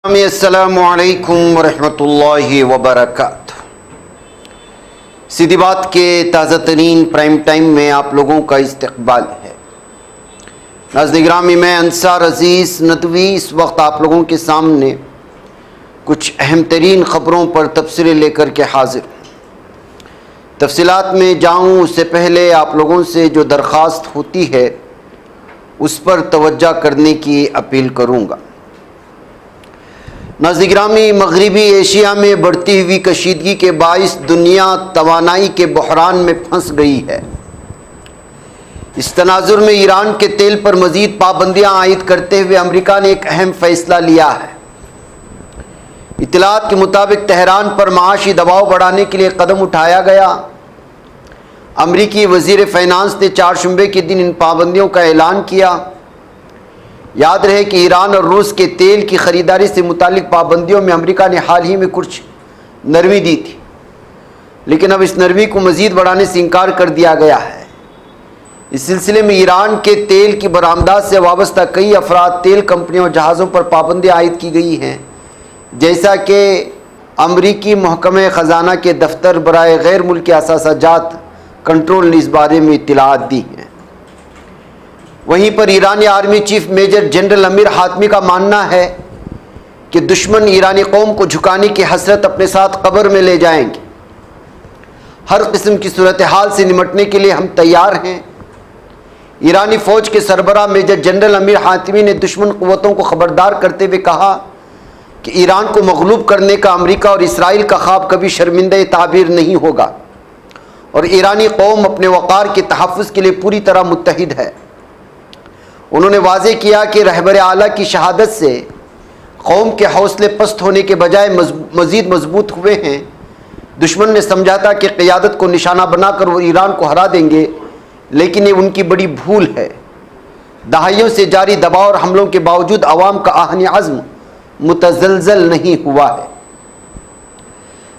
السلام علیکم ورحمۃ اللہ وبرکاتہ۔ سیدھی بات کے تازہ ترین پرائم ٹائم میں آپ لوگوں کا استقبال ہے۔ ناظرین گرامی، میں انصار عزیز ندوی اس وقت آپ لوگوں کے سامنے کچھ اہم ترین خبروں پر تبصرے لے کر کے حاضر ہوں۔ تفصیلات میں جاؤں اس سے پہلے آپ لوگوں سے جو درخواست ہوتی ہے اس پر توجہ کرنے کی اپیل کروں گا۔ ناظرین گرامی، مغربی ایشیا میں بڑھتی ہوئی کشیدگی کے باعث دنیا توانائی کے بحران میں پھنس گئی ہے۔ اس تناظر میں ایران کے تیل پر مزید پابندیاں عائد کرتے ہوئے امریکہ نے ایک اہم فیصلہ لیا ہے۔ اطلاعات کے مطابق تہران پر معاشی دباؤ بڑھانے کے لیے قدم اٹھایا گیا۔ امریکی وزیر فائنانس نے چہارشنبے کے دن ان پابندیوں کا اعلان کیا۔ یاد رہے کہ ایران اور روس کے تیل کی خریداری سے متعلق پابندیوں میں امریکہ نے حال ہی میں کچھ نرمی دی تھی، لیکن اب اس نرمی کو مزید بڑھانے سے انکار کر دیا گیا ہے۔ اس سلسلے میں ایران کے تیل کی برآمدات سے وابستہ کئی افراد، تیل کمپنیوں اور جہازوں پر پابندیاں عائد کی گئی ہیں، جیسا کہ امریکی محکمہ خزانہ کے دفتر برائے غیر ملکی اثاثہ جات کنٹرول نے اس بارے میں اطلاعات دی ہیں۔ وہیں پر ایرانی آرمی چیف میجر جنرل امیر حاتمی کا ماننا ہے کہ دشمن ایرانی قوم کو جھکانے کی حسرت اپنے ساتھ قبر میں لے جائیں گے۔ ہر قسم کی صورتحال سے نمٹنے کے لیے ہم تیار ہیں۔ ایرانی فوج کے سربراہ میجر جنرل امیر حاتمی نے دشمن قوتوں کو خبردار کرتے ہوئے کہا کہ ایران کو مغلوب کرنے کا امریکہ اور اسرائیل کا خواب کبھی شرمندہ تعبیر نہیں ہوگا، اور ایرانی قوم اپنے وقار کے تحفظ کے لیے پوری طرح متحد ہے۔ انہوں نے واضح کیا کہ رہبر اعلیٰ کی شہادت سے قوم کے حوصلے پست ہونے کے بجائے مزید مضبوط ہوئے ہیں۔ دشمن نے سمجھا تھا کہ قیادت کو نشانہ بنا کر وہ ایران کو ہرا دیں گے، لیکن یہ ان کی بڑی بھول ہے۔ دہائیوں سے جاری دباؤ اور حملوں کے باوجود عوام کا آہن عزم متزلزل نہیں ہوا ہے۔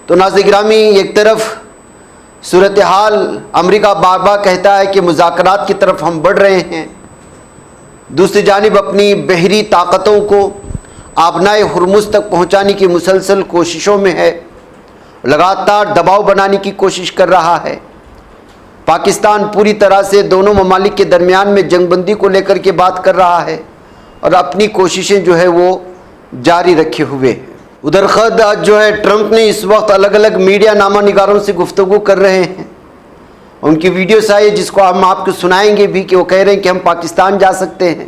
تو ناظرین گرامی، ایک طرف صورتحال امریکہ بار بار کہتا ہے کہ مذاکرات کی طرف ہم بڑھ رہے ہیں، دوسری جانب اپنی بحری طاقتوں کو آبنائے ہرمز تک پہنچانے کی مسلسل کوششوں میں ہے، لگاتار دباؤ بنانے کی کوشش کر رہا ہے۔ پاکستان پوری طرح سے دونوں ممالک کے درمیان میں جنگ بندی کو لے کر کے بات کر رہا ہے اور اپنی کوششیں جو ہے وہ جاری رکھے ہوئے ہیں۔ ادھر خود جو ہے ٹرمپ نے اس وقت الگ الگ میڈیا نامہ نگاروں سے گفتگو کر رہے ہیں۔ ان کی ویڈیوز آئی جس کو ہم آپ کو سنائیں گے بھی، کہ وہ کہہ رہے ہیں کہ ہم پاکستان جا سکتے ہیں۔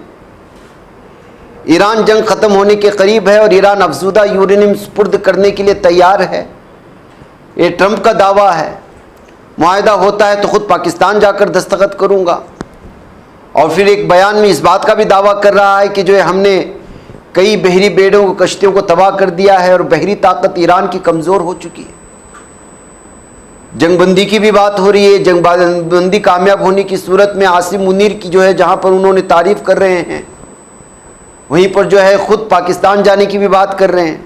ایران جنگ ختم ہونے کے قریب ہے اور ایران افزودہ یورینیم سپرد کرنے کے لیے تیار ہے، یہ ٹرمپ کا دعویٰ ہے۔ معاہدہ ہوتا ہے تو خود پاکستان جا کر دستخط کروں گا، اور پھر ایک بیان میں اس بات کا بھی دعویٰ کر رہا ہے کہ جو ہے ہم نے کئی بحری بیڑوں کو، کشتیوں کو تباہ کر دیا ہے اور بحری طاقت ایران کی کمزور ہو چکی ہے۔ جنگ بندی کی بھی بات ہو رہی ہے۔ جنگ بندی کامیاب ہونے کی صورت میں عاصم منیر کی جو ہے جہاں پر انہوں نے تعریف کر رہے ہیں، وہیں پر جو ہے خود پاکستان جانے کی بھی بات کر رہے ہیں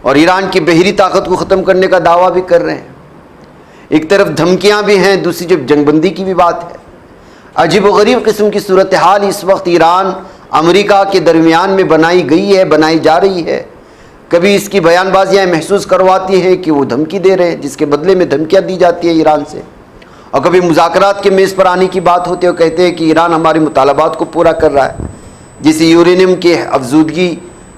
اور ایران کی بحری طاقت کو ختم کرنے کا دعویٰ بھی کر رہے ہیں۔ ایک طرف دھمکیاں بھی ہیں، دوسری جب جنگ بندی کی بھی بات ہے۔ عجیب و غریب قسم کی صورتحال اس وقت ایران امریکہ کے درمیان میں بنائی گئی ہے، بنائی جا رہی ہے۔ کبھی اس کی بیان بازیاں محسوس کرواتی ہیں کہ وہ دھمکی دے رہے ہیں، جس کے بدلے میں دھمکیاں دی جاتی ہیں ایران سے، اور کبھی مذاکرات کے میز پر آنے کی بات ہوتی ہے اور کہتے ہیں کہ ایران ہمارے مطالبات کو پورا کر رہا ہے، جسے یورینیم کے افزودگی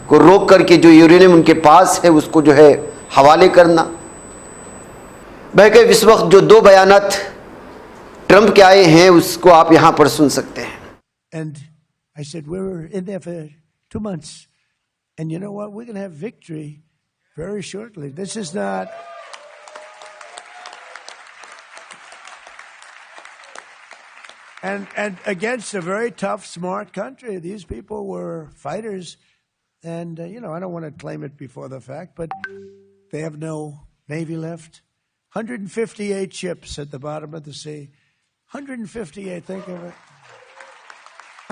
کو روک کر کے جو یورینیم ان کے پاس ہے اس کو جو ہے حوالے کرنا۔ بہرکیف اس وقت جو دو بیانات ٹرمپ کے آئے ہیں اس کو آپ یہاں پر سن سکتے ہیں۔ And I said, we were in there for 2 months. And you know what? We're going to have victory very shortly. This is not... And against a very tough, smart country. These people were fighters. And, I don't want to claim it before the fact, but they have no Navy left. 158 ships at the bottom of the sea. 158, think of it.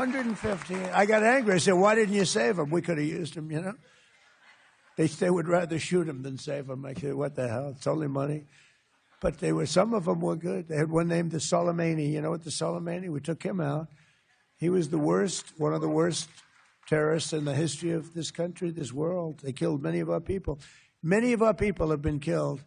158. I got angry. I said, why didn't you save them? We could have used them, They would rather shoot them than save them. I said, what the hell? It's only money. But some of them were good. They had one named the Soleimani. You know what the Soleimani? We took him out. He was one of the worst terrorists in the history of this country, this world. They killed many of our people. Many of our people have been killed.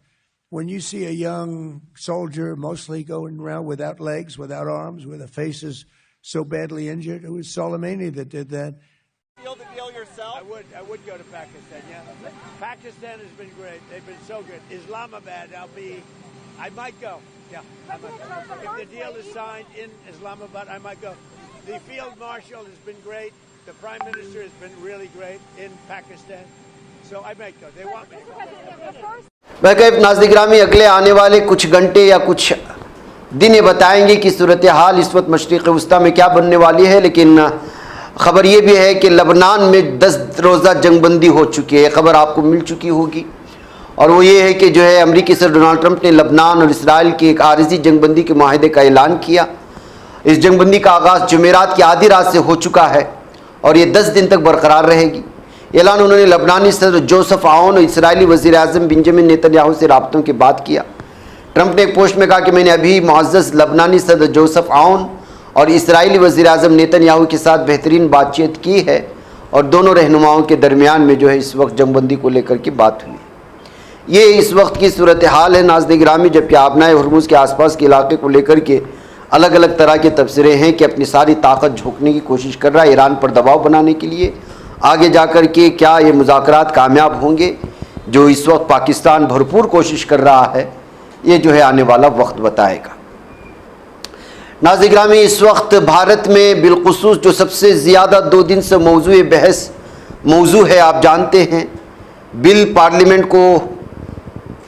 When you see a young soldier mostly going around without legs, without arms, with their faces so badly injured, it was Soleimani that did that. Seal the deal yourself? I would go to Pakistan, yeah. Pakistan has been great. They've been so good. Islamabad, I might go. Yeah. If the deal is signed in Islamabad, I might go. The field marshal has been great. The prime minister has been really great in Pakistan. So I might go. They want me to go. बहरकैफ नाज़रीन गिरामी, अगले आने वाले कुछ घंटे या कुछ दिन ये बताएंगे कि सूरत हाल इस वक्त मशरिक़ वस्ता में क्या बनने वाली है। लेकिन ख़बर ये भी है कि लबनान में 10 रोज़ा जंगबंदी हो चुकी है। ख़बर आपको मिल चुकी होगी, और वो ये है कि जो है अमरीकी सदर डोनाल्ड ट्रंप ने लबनान और इसराइल की एक आरिज़ी जंगबंदी के माहिदे का ऐलान किया। इस जंगबंदी का आगाज़ जुमेरात की आधी रात से हो चुका है और ये 10 दिन तक बरकरार रहेगी। ऐलान उन्होंने लबनानी सदर जोसेफ आउन और इसराइली वज़ीर आज़म बेंजामिन नेतन्याहू से राब्तों के बाद किया। ट्रंप ने एक पोस्ट में कहा कि मैंने अभी मुअज़्ज़ज़ लबनानी सदर जोसेफ आउन और इसराइली वज़ीर आज़म नेतन्याहू के साथ बेहतरीन बातचीत की है और दोनों रहनुमाओं के दरमियान में जो है इस वक्त जंगबंदी को लेकर की बात हुई। ये इस वक्त की सूरत हाल है नाज़रीन गिरामी, जबकि आबनाए हुर्मुज़ के आसपास के इलाके को लेकर के अलग अलग तरह के तबसरे हैं कि अपनी सारी ताकत झोंकने की कोशिश कर रहा है ईरान पर दबाव बनाने के लिए। आगे जाकर के क्या ये मुज़ाकरात कामयाब होंगे, जो इस वक्त पाकिस्तान भरपूर कोशिश कर रहा है, ये जो है आने वाला वक्त बताएगा। नाज़रीन गिरामी, इस वक्त भारत में बिलखुसूस जो सबसे ज़्यादा 2 दिन से मौजू है, आप जानते हैं, बिल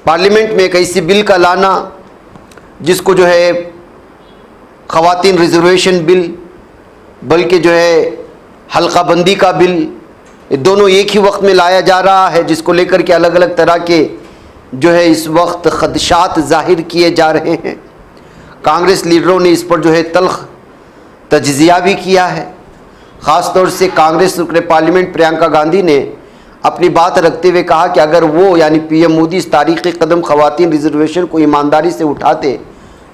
पार्लियामेंट में एक ऐसी बिल का लाना जिसको जो है ख़वातीन रिजर्वेशन बिल, बल्कि जो है हल्का बंदी का बिल, ये दोनों एक ही वक्त में लाया जा रहा है, जिसको लेकर के अलग अलग तरह के जो है इस वक्त खदशात ज़ाहिर किए जा रहे हैं। कांग्रेस लीडरों ने इस पर जो है तल्ख तज्ज़िया भी किया है। ख़ास तौर से कांग्रेस रुकन पार्लियामेंट प्रियंका गांधी ने अपनी बात रखते हुए कहा कि अगर वो यानी पीएम मोदी इस तारीख़ी कदम ख़वातीन रिजर्वेशन को ईमानदारी से उठाते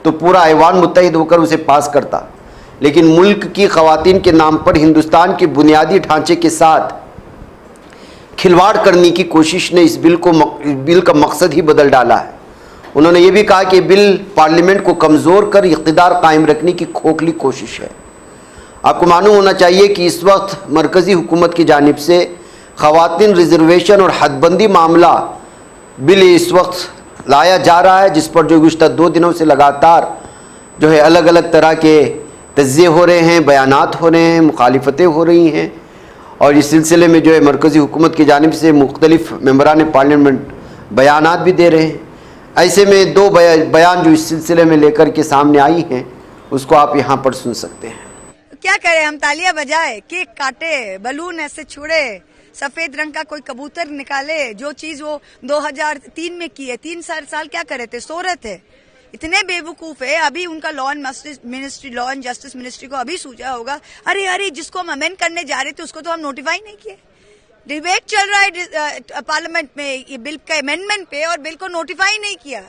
तो पूरा ऐवान मुत्तहिद होकर उसे पास करता, लेकिन मुल्क की ख़वातीन के नाम पर हिंदुस्तान के बुनियादी ढांचे के साथ खिलवाड़ करने की कोशिश ने इस बिल का मकसद ही बदल डाला है। उन्होंने ये भी कहा कि बिल पार्लियामेंट को कमज़ोर कर इक़्तिदार कायम रखने की खोखली कोशिश है। आपको मालूम होना चाहिए कि इस वक्त मरकज़ी हुकूमत की जानिब से ख़वातीन रिजर्वेशन और हदबंदी मामला बिल इस वक्त लाया जा रहा है, जिस पर जो गुज़श्ता 2 दिनों से लगातार जो है अलग अलग तरह के तज्ज़िये हो रहे हैं, बयानात हो रहे हैं, मुखालिफतें हो रही हैं, और इस सिलसिले में जो है मरकज़ी हुकूमत की जानिब से मुख्तलिफ़ मेंबरान पार्लियामेंट बयानात भी दे रहे हैं। ऐसे में 2 बयान जो इस सिलसिले में लेकर के सामने आई हैं, उसको आप यहाँ पर सुन सकते हैं। क्या करें हम, तालियां बजाए, केक काटे, बलून ऐसे छोड़े, सफेद रंग का कोई कबूतर निकाले, जो चीज वो 2003 में की है। 3 साल क्या करे थे, सो रहे थे। इतने बेवकूफ है। अभी उनका लॉ एंड जस्टिस मिनिस्ट्री को अभी सूझा होगा, अरे जिसको हम अमेंड करने जा रहे थे उसको तो हम नोटिफाई नहीं किए। डिबेट चल रहा है पार्लियामेंट में ये बिल के अमेंडमेंट पे, और बिल को नोटिफाई नहीं किया।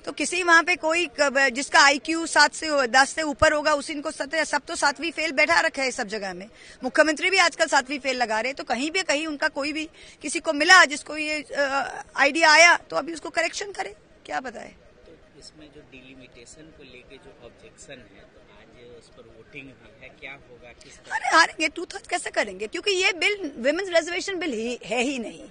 तो किसी वहां पे कोई जिसका IQ 7 से 10 से ऊपर होगा उसी को सब तो 7वीं फेल बैठा रखा है सब जगह में। मुख्यमंत्री भी आजकल 7वीं फेल लगा रहे हैं। तो कहीं उनका कोई भी किसी को मिला जिसको ये आइडिया आया तो अभी उसको करेक्शन करे, क्या बताए। तो इसमें जो डिलिमिटेशन को लेके जो ऑब्जेक्शन है, तो आज उस पर वोटिंग भी है, क्या होगा, किस तरह? अरे हारेंगे, 2/3 कैसे करेंगे, क्योंकि ये बिल विमेंस रिजर्वेशन बिल है ही नहीं।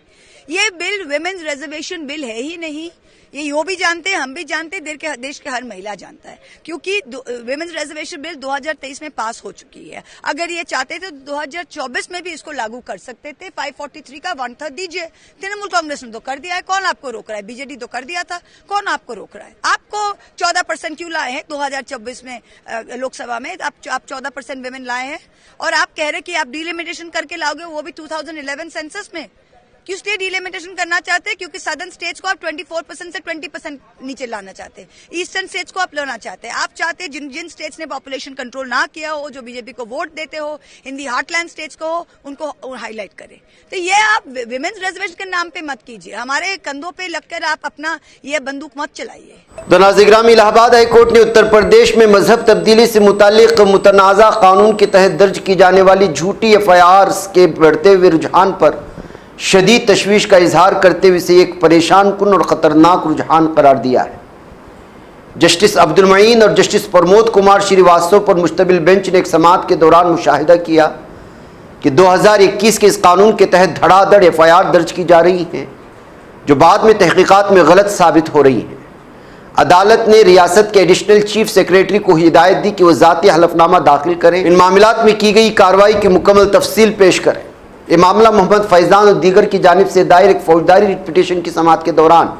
ये बिल विमेंस रिजर्वेशन बिल है ही नहीं। ये वो भी जानते हैं, हम भी जानते हैं, देश के हर महिला जानता है, क्योंकि विमेंस रिजर्वेशन बिल 2023 में पास हो चुकी है। अगर ये चाहते थे तो 2024 में भी इसको लागू कर सकते थे। 543 का 1/3 दीजिए। तृणमूल कांग्रेस ने तो कर दिया है, कौन आपको रोक रहा है? बीजेडी तो कर दिया था, कौन आपको रोक रहा है? आपको 14% क्यों लाए हैं 2024 में लोकसभा में? आप 14% विमेन लाए हैं, और आप कह रहे कि आप डिलिमिटेशन करके लाओगे, वो भी 2011 सेंसस में। क्यों स्टेट डिलिमिटेशन करना चाहते हैं? क्योंकि सदर्न स्टेट्स को आप 24% से 20% नीचे लाना चाहते हैं, ईस्टर्न स्टेट्स को आप लाना चाहते हैं। आप चाहते हैं जिन स्टेट्स ने पॉपुलेशन कंट्रोल ना किया हो, जो बीजेपी को वोट देते हो, हिंदी हार्टलैंड स्टेट्स को हो, उनको हाईलाइट करें। तो ये आप विमेन्स रिजर्वेशन के नाम पे मत कीजिए, हमारे कंधों पे लगकर आप अपना ये बंदूक मत चलाइए। तो नाज़रीन ग्रामी, इलाहाबाद हाई कोर्ट ने उत्तर प्रदेश में मजहब तब्दीली से मुतालिक मुतनाज़ा कानून के तहत दर्ज की जाने वाली झूठी एफआईआर्स के बढ़ते हुए रुझान पर शदीद तशवीश का इजहार करते हुए इसे एक परेशान कुन और ख़तरनाक रुझान करार दिया है। जस्टिस अब्दुल मईन और जस्टिस प्रमोद कुमार श्रीवास्तव पर मुश्तमिल बेंच ने एक समाअत के दौरान मुशाहिदा किया कि 2021 के इस कानून के तहत धड़ाधड़ एफआईआर दर्ज की जा रही हैं, जो बाद में तहकीकात में गलत साबित हो रही हैं। अदालत ने रियासत के एडिशनल चीफ सेक्रेटरी को हिदायत दी कि वह ज़ाती हलफनामा दाखिल करें, इन मामलात में की गई कार्रवाई की मुकम्मल तफसील पेश करें। ये मामला मोहम्मद फैज़ान और दीगर की जानिब से दायर एक फौजदारी रिट पिटीशन की समाअत के दौरान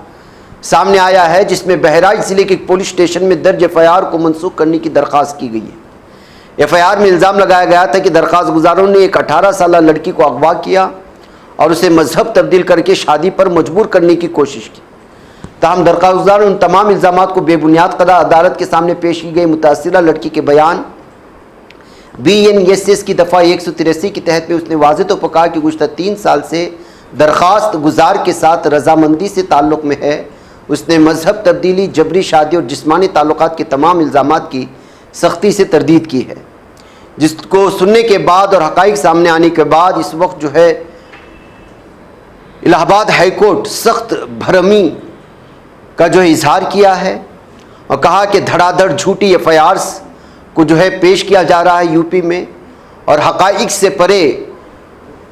सामने आया है, जिसमें बहराइच जिले के एक पुलिस स्टेशन में दर्ज एफआईआर को मनसूख करने की दरख्वास्त की गई है। एफआईआर में इल्ज़ाम लगाया गया था कि दरख्वास्त गुजारों ने एक 18 साल लड़की को अगवा किया और उसे मजहब तब्दील करके शादी पर मजबूर करने की कोशिश की। ताहम दरख्वास्त गुजार उन तमाम इल्ज़ामात को बेबुनियाद करार अदालत के सामने पेश की गई मुतासिरा लड़की के बयान BNSS की दफ़ा 183 के तहत में उसने वाज़ेह तौर पर कहा कि गुज़श्ता 3 साल से दरख्वास्त गुजार के साथ रजामंदी से ताल्लुक़ में है। उसने मजहब तब्दीली, जबरी शादी और जिस्मानी ताल्लुकात के तमाम इल्ज़ामात की सख्ती से तरदीद की है, जिसको सुनने के बाद और हक़ाइक़ सामने आने के बाद इस वक्त जो है इलाहाबाद हाई कोर्ट सख्त भरमी का जो है इजहार किया है और कहा कि धड़ाधड़ झूठी एफआईआर्स को जो है पेश किया जा रहा है यूपी में, और हक़ाइक़ से परे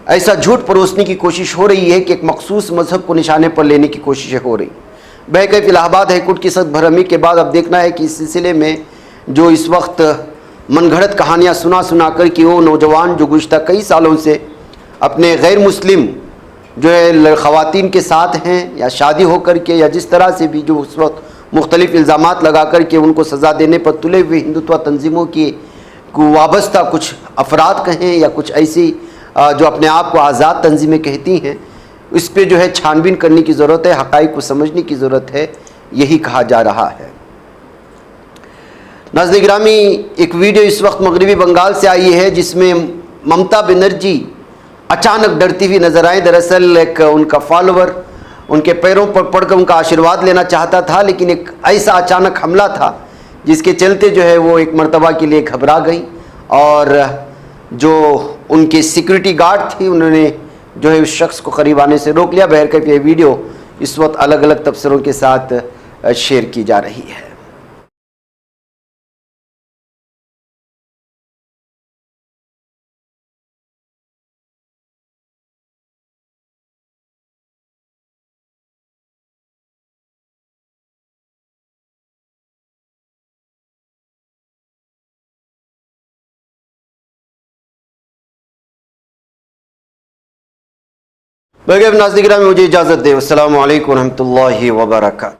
ऐसा झूठ परोसने की कोशिश हो रही है कि एक मखसूस मजहब को निशाने पर लेने की कोशिशें हो रही। बहरकैफ इलाहाबाद हाई कोर्ट की सख्त भरमी के बाद अब देखना है कि इस सिलसिले में जो इस वक्त मनगढ़ंत कहानियाँ सुना कर कि वो नौजवान जो गुज़श्ता कई सालों से अपने गैर मुस्लिम जो है ख़वातीन के साथ हैं या शादी हो कर के या जिस तरह से भी जो उस वक्त मुख्तलिफ़ इल्ज़ामात लगा कर के उनको सज़ा देने पर तुले हुए हिंदुत्व तंजीमों की को वाबस्ता कुछ अफराद कहें या कुछ ऐसी जो अपने आप को आज़ाद तंजीमें कहती हैं, इस पर जो है छानबीन करने की ज़रूरत है, हक़ाइक़ को समझने की ज़रूरत है, यही कहा जा रहा है। नाज़रीन गिरामी, एक वीडियो इस वक्त मगरबी बंगाल से आई है जिसमें ममता बनर्जी अचानक डरती हुई नजर आए। दरअसल एक उनका फॉलोवर उनके पैरों पर पड़कर उनका आशीर्वाद लेना चाहता था, लेकिन एक ऐसा अचानक हमला था जिसके चलते जो है वो एक मरतबा के लिए घबरा गई और जो उनके सिक्योरिटी गार्ड थी उन्होंने जो है उस शख्स को करीब आने से रोक लिया। बहरकैफ ये वीडियो इस वक्त अलग अलग तबसरों के साथ शेयर की जा रही है। बगैर नाज़रीन गिरामी, मुझे इजाज़त दे। अस्सलामु अलैकुम रहमतुल्लाहि व बरकातहू।